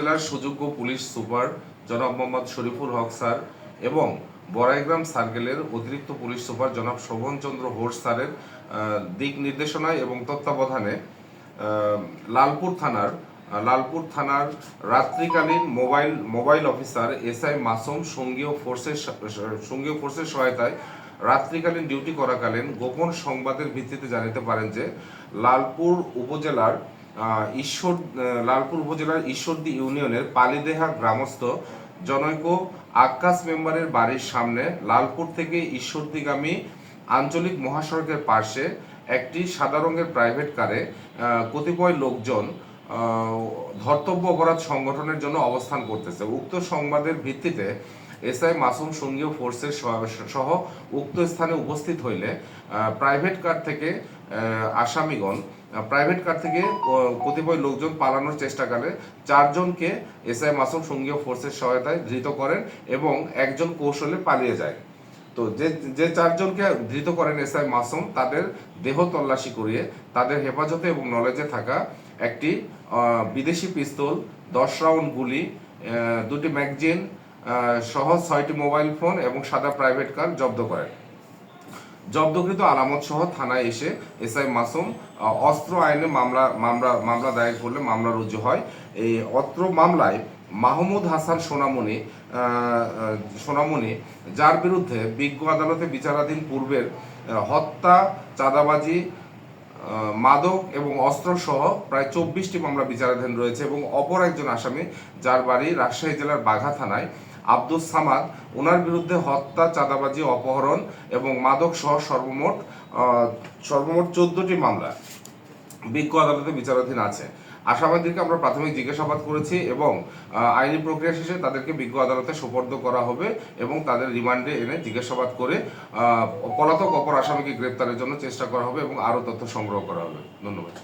জেলার সুযোগ্য police super জনাব মোহাম্মদ শরীফুল হক স্যার এবং বড়াইগ্রাম সার্কেলের অতিরিক্ত পুলিশ সুপার জনাব শোভনচন্দ্র ঘোষ স্যারের দিক নির্দেশনায় এবং তত্ত্বাবধানে লালপুর থানার রাত্রিকালীন মোবাইল অফিসার এসআই মাসুম সঙ্গীয় ফোর্সের সহায়তায় রাত্রিকালীন ডিউটি করাকালীন গোপন সংবাদের ভিত্তিতে জানিতে পারেন যে লালপুর উপজেলার ঈশ্বরদী ইউনিয়নের পালিদেহা গ্রামস্থ জনৈক আক্কাস মেম্বারের বাড়ির সামনে লালপুর থেকে ঈশ্বরদীগামী আঞ্চলিক মহাসড়কের পাশে একটি সাদা রঙের প্রাইভেট কারে কতিপয় লোকজন ধর্তব্য অপরাধ সংগঠনের জন্য অবস্থান করতেছে। উক্ত সংবাদের ভিত্তিতে এসআই মাসুম সঙ্গীয় ফোর্সের সহ উক্ত স্থানে উপস্থিত হইলে প্রাইভেট কার থেকে কতিপয় লোকজন পালানোর চেষ্টাকালে চারজনকে এসআই মাসুম সঙ্গীয় ফোর্সের সহায়তায় ধৃত করেন এবং একজন কৌশলে পালিয়ে যায়। তো যে চারজনকে ধৃত করেন এসআই মাসুম, তাদের দেহ তল্লাশি করিয়ে তাদের হেফাজতে এবং নলেজে থাকা একটি বিদেশি পিস্তল, 10 রাউন্ড গুলি, 2টি ম্যাগাজিন সহ 6টি মোবাইল ফোন এবং সাদা প্রাইভেট কার জব্দ করেন। জব্দকৃত আলামত সহ থানায় এসে এসআই মাসুম অস্ত্র আইনে মামলা দায়ের করলে মামলা রুজু হয়। এই অস্ত্র মামলায় মাহমুদ হাসান সোনামণি, যার বিরুদ্ধে বিজ্ঞ আদালতে বিচারাধীন পূর্বের হত্যা, চাঁদাবাজি, মাদক এবং অস্ত্র সহ প্রায় 24টি মামলা বিচারাধীন রয়েছে এবং অপর একজন আসামি, যার বাড়ি রাজশাহী জেলার বাঘা থানায়, আব্দুস সামাদ, ওনার বিরুদ্ধে হত্যা, চাঁদাবাজি, অপহরণ এবং মাদক সহ সর্বমোট 14টি মামলা বিজ্ঞ আদালতে বিচারাধীন আছে। আসামিদেরকে আমরা প্রাথমিক জিজ্ঞাসাবাদ করেছি এবং আইনি প্রক্রিয়া শেষে তাদেরকে বিজ্ঞ আদালতে সোপর্দ করা হবে এবং তাদের রিমান্ডে এনে জিজ্ঞাসাবাদ করে পলাতক অপর আসামিকে গ্রেপ্তারের জন্য চেষ্টা করা হবে এবং আরও তথ্য সংগ্রহ করা হবে। ধন্যবাদ।